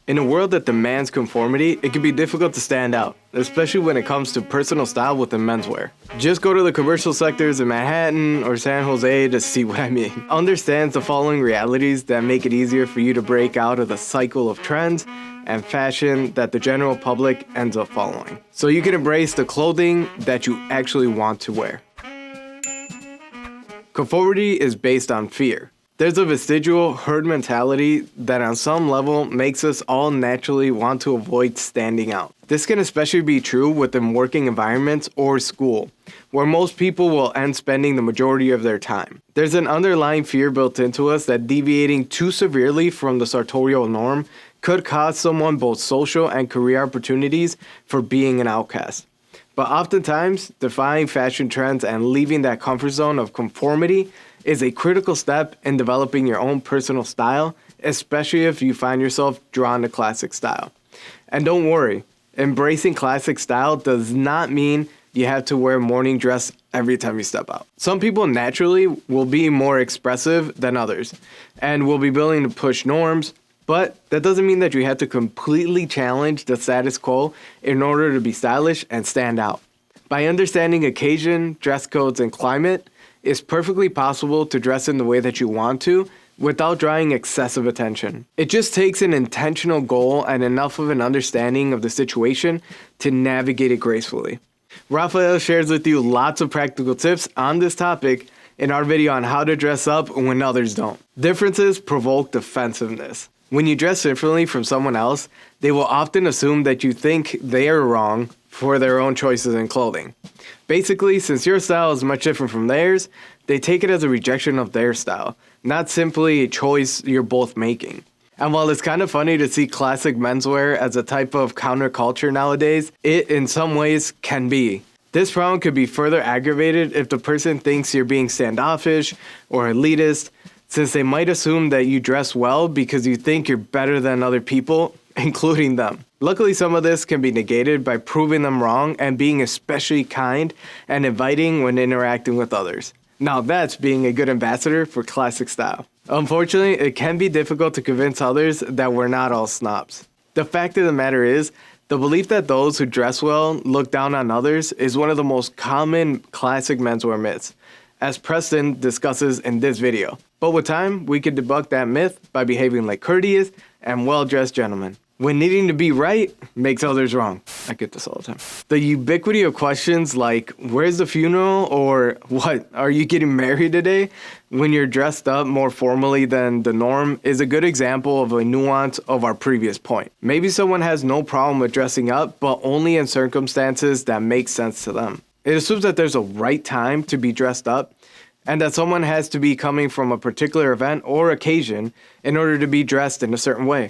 In a world that demands conformity, it can be difficult to stand out, especially when it comes to personal style within menswear. Just go to the commercial sectors in Manhattan or San Jose to see what I mean. Understands the following realities that make it easier for you to break out of the cycle of trends and fashion that the general public ends up following, so you can embrace the clothing that you actually want to wear. Conformity is based on fear. There's a vestigial herd mentality that on some level makes us all naturally want to avoid standing out. This can especially be true within working environments or school, where most people will end spending the majority of their time. There's an underlying fear built into us that deviating too severely from the sartorial norm could cost someone both social and career opportunities for being an outcast. But oftentimes, defying fashion trends and leaving that comfort zone of conformity is a critical step in developing your own personal style, especially if you find yourself drawn to classic style. And don't worry, embracing classic style does not mean you have to wear morning dress every time you step out. Some people naturally will be more expressive than others and will be willing to push norms, but that doesn't mean that you have to completely challenge the status quo in order to be stylish and stand out. By understanding occasion, dress codes, and climate, it's perfectly possible to dress in the way that you want to without drawing excessive attention. It just takes an intentional goal and enough of an understanding of the situation to navigate it gracefully. Raphael shares with you lots of practical tips on this topic in our video on how to dress up when others don't. Differences provoke defensiveness. When you dress differently from someone else, they will often assume that you think they are wrong for their own choices in clothing. Basically, since your style is much different from theirs, they take it as a rejection of their style, not simply a choice you're both making. And while it's kind of funny to see classic menswear as a type of counterculture nowadays, it in some ways can be. This problem could be further aggravated if the person thinks you're being standoffish or elitist, since they might assume that you dress well because you think you're better than other people, including them. Luckily, some of this can be negated by proving them wrong and being especially kind and inviting when interacting with others. Now that's being a good ambassador for classic style. Unfortunately, it can be difficult to convince others that we're not all snobs. The fact of the matter is, the belief that those who dress well look down on others is one of the most common classic menswear myths, as Preston discusses in this video. But with time, we can debunk that myth by behaving like courteous and well-dressed gentlemen, when needing to be right makes others wrong. I get this all the time. The ubiquity of questions like, where's the funeral? Or what, are you getting married today? When you're dressed up more formally than the norm is a good example of a nuance of our previous point. Maybe someone has no problem with dressing up, but only in circumstances that make sense to them. It assumes that there's a right time to be dressed up, and that someone has to be coming from a particular event or occasion in order to be dressed in a certain way.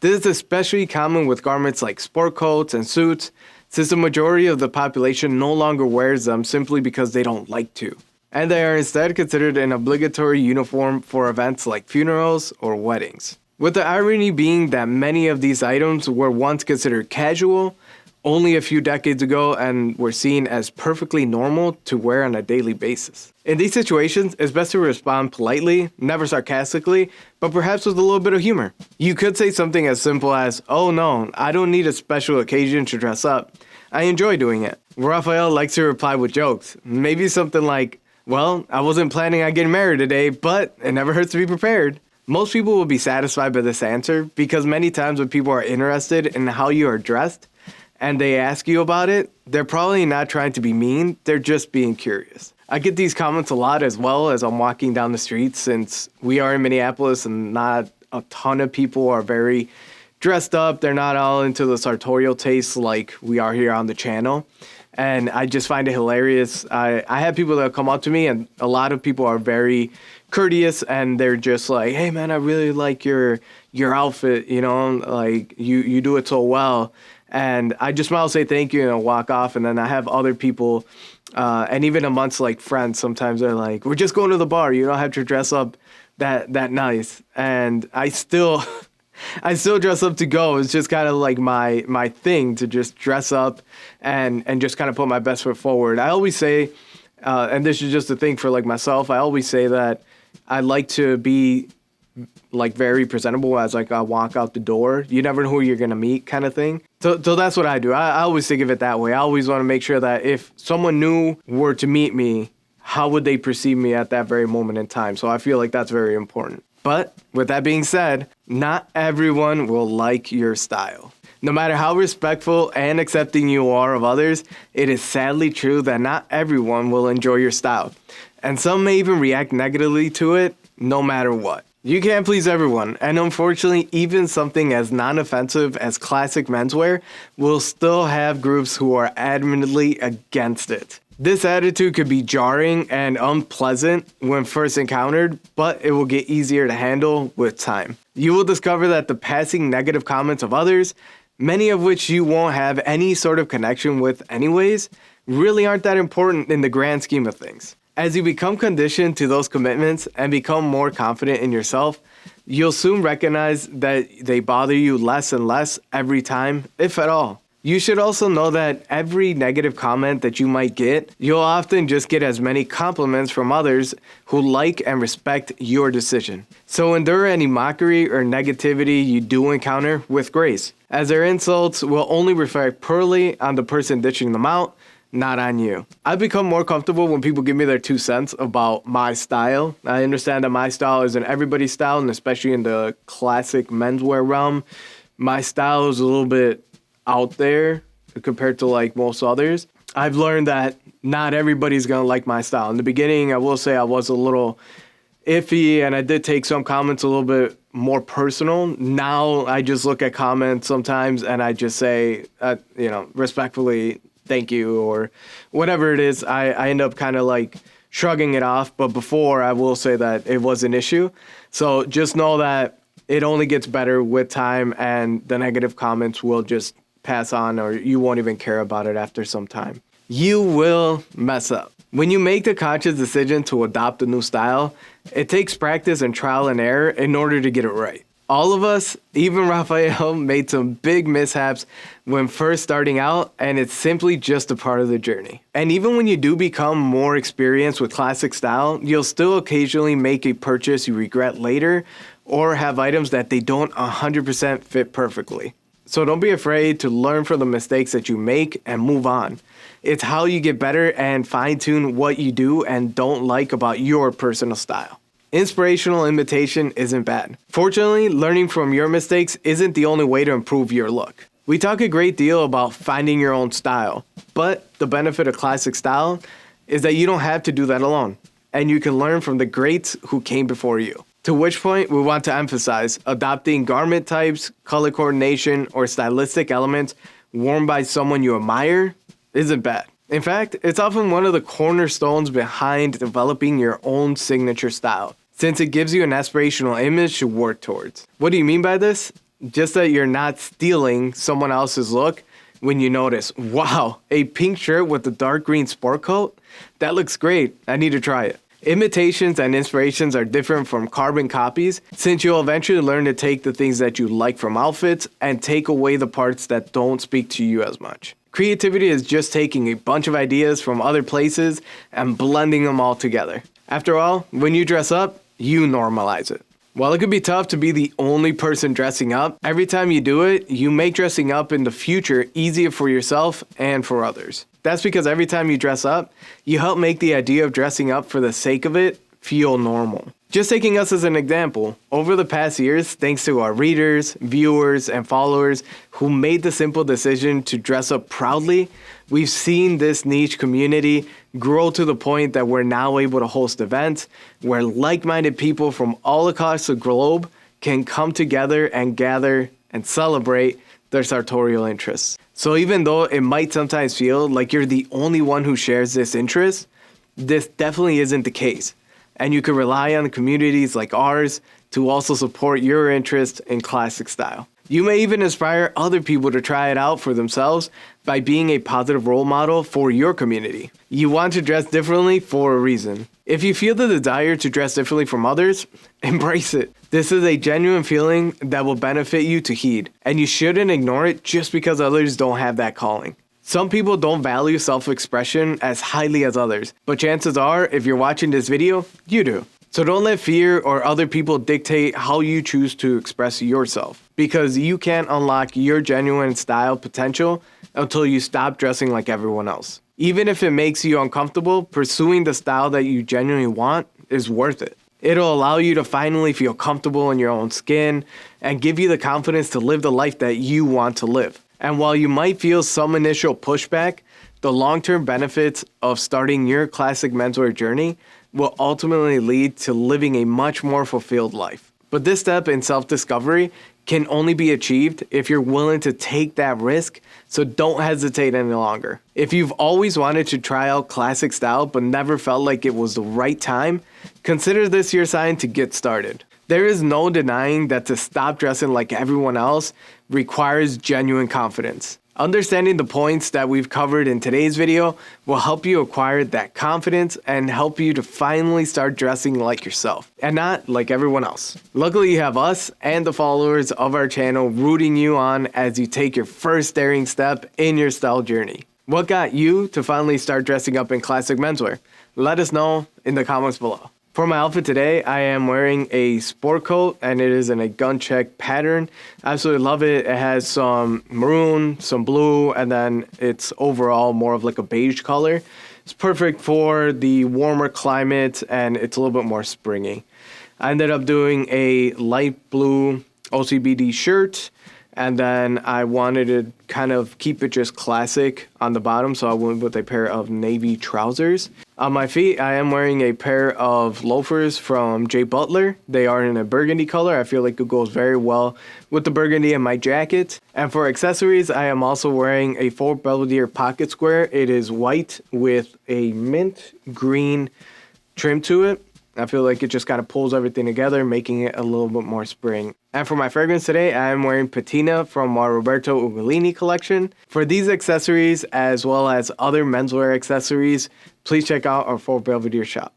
This is especially common with garments like sport coats and suits, since the majority of the population no longer wears them simply because they don't like to, and they are instead considered an obligatory uniform for events like funerals or weddings. With the irony being that many of these items were once considered casual only a few decades ago and were seen as perfectly normal to wear on a daily basis. In these situations, it's best to respond politely, never sarcastically, but perhaps with a little bit of humor. You could say something as simple as, "Oh no, I don't need a special occasion to dress up. I enjoy doing it." Raphael likes to reply with jokes. Maybe something like, "Well, I wasn't planning on getting married today, but it never hurts to be prepared." Most people will be satisfied by this answer because many times when people are interested in how you are dressed, and they ask you about it, they're probably not trying to be mean, they're just being curious. I get these comments a lot as well as I'm walking down the street, since we are in Minneapolis and not a ton of people are very dressed up. They're not all into the sartorial taste like we are here on the channel. And I just find it hilarious. I have people that come up to me, and a lot of people are very courteous, and they're just like, "Hey man, I really like your outfit, you know, like you do it so well." And I just smile, say thank you, and walk off. And then I have other people, and even amongst like friends, sometimes they're like, "We're just going to the bar. You don't have to dress up that nice." And I still dress up to go. It's just kind of like my thing to just dress up and just kind of put my best foot forward. I always say, and this is just a thing for like myself, I always say that I like to be like very presentable as like I walk out the door. You never know who you're gonna meet, kind of thing. So that's what I do. I always think of it that way. I always want to make sure that if someone new were to meet me, how would they perceive me at that very moment in time? So I feel like that's very important. But with that being said, not everyone will like your style. No matter how respectful and accepting you are of others, it is sadly true that not everyone will enjoy your style. And some may even react negatively to it, no matter what. You can't please everyone, and unfortunately, even something as non-offensive as classic menswear will still have groups who are adamantly against it. This attitude could be jarring and unpleasant when first encountered, but it will get easier to handle with time. You will discover that the passing negative comments of others, many of which you won't have any sort of connection with anyways, really aren't that important in the grand scheme of things. As you become conditioned to those commitments and become more confident in yourself, you'll soon recognize that they bother you less and less every time, if at all. You should also know that every negative comment that you might get, you'll often just get as many compliments from others who like and respect your decision. So endure any mockery or negativity you do encounter with grace, as their insults will only reflect poorly on the person dishing them out, not on you. I've become more comfortable when people give me their 2 cents about my style. I understand that my style isn't everybody's style, and especially in the classic menswear realm, my style is a little bit out there compared to like most others. I've learned that not everybody's gonna like my style. In the beginning, I will say I was a little iffy, and I did take some comments a little bit more personal. Now I just look at comments sometimes and I just say, respectfully, thank you, or whatever it is. I end up kind of like shrugging it off. But before, I will say that it was an issue. So just know that it only gets better with time, and the negative comments will just pass on, or you won't even care about it after some time. You will mess up. When you make the conscious decision to adopt a new style, it takes practice and trial and error in order to get it right. All of us, even Raphael, made some big mishaps when first starting out, and it's simply just a part of the journey. And even when you do become more experienced with classic style, you'll still occasionally make a purchase you regret later, or have items that they don't 100% fit perfectly. So don't be afraid to learn from the mistakes that you make and move on. It's how you get better and fine-tune what you do and don't like about your personal style. Inspirational imitation isn't bad. Fortunately, learning from your mistakes isn't the only way to improve your look. We talk a great deal about finding your own style, but the benefit of classic style is that you don't have to do that alone, and you can learn from the greats who came before you. To which point, we want to emphasize adopting garment types, color coordination, or stylistic elements worn by someone you admire isn't bad. In fact, it's often one of the cornerstones behind developing your own signature style, since it gives you an aspirational image to work towards. What do you mean by this? Just that you're not stealing someone else's look when you notice, wow, a pink shirt with a dark green sport coat? That looks great. I need to try it. Imitations and inspirations are different from carbon copies, since you'll eventually learn to take the things that you like from outfits and take away the parts that don't speak to you as much. Creativity is just taking a bunch of ideas from other places and blending them all together. After all, when you dress up, you normalize it. While it could be tough to be the only person dressing up, every time you do it, you make dressing up in the future easier for yourself and for others. That's because every time you dress up, you help make the idea of dressing up for the sake of it feel normal. Just taking us as an example, over the past years, thanks to our readers, viewers, and followers who made the simple decision to dress up proudly, we've seen this niche community grow to the point that we're now able to host events where like-minded people from all across the globe can come together and gather and celebrate their sartorial interests. So even though it might sometimes feel like you're the only one who shares this interest, this definitely isn't the case. And you can rely on communities like ours to also support your interest in classic style. You may even inspire other people to try it out for themselves by being a positive role model for your community. You want to dress differently for a reason. If you feel the desire to dress differently from others, embrace it. This is a genuine feeling that will benefit you to heed, and you shouldn't ignore it just because others don't have that calling. Some people don't value self-expression as highly as others, but chances are, if you're watching this video, you do. So don't let fear or other people dictate how you choose to express yourself, because you can't unlock your genuine style potential until you stop dressing like everyone else. Even if it makes you uncomfortable, pursuing the style that you genuinely want is worth it. It'll allow you to finally feel comfortable in your own skin and give you the confidence to live the life that you want to live. And while you might feel some initial pushback, the long-term benefits of starting your classic menswear journey will ultimately lead to living a much more fulfilled life. But this step in self-discovery can only be achieved if you're willing to take that risk, so don't hesitate any longer. If you've always wanted to try out classic style but never felt like it was the right time, consider this your sign to get started. There is no denying that to stop dressing like everyone else requires genuine confidence. Understanding the points that we've covered in today's video will help you acquire that confidence and help you to finally start dressing like yourself and not like everyone else. Luckily, you have us and the followers of our channel rooting you on as you take your first daring step in your style journey. What got you to finally start dressing up in classic menswear? Let us know in the comments below. For my outfit today, I am wearing a sport coat and it is in a gun check pattern. I absolutely love it. It has some maroon, some blue, and then it's overall more of like a beige color. It's perfect for the warmer climate and it's a little bit more springy. I ended up doing a light blue OCBD shirt, and then I wanted to kind of keep it just classic on the bottom, so I went with a pair of navy trousers. On my feet, I am wearing a pair of loafers from J. Butler. They are in a burgundy color. I feel like it goes very well with the burgundy in my jacket. And for accessories, I am also wearing a Fort Belvedere pocket square. It is white with a mint green trim to it. I feel like it just kind of pulls everything together, making it a little bit more spring. And for my fragrance today, I am wearing Patina from our Roberto Ugolini collection. For these accessories, as well as other menswear accessories, please check out our Fort Belvedere shop.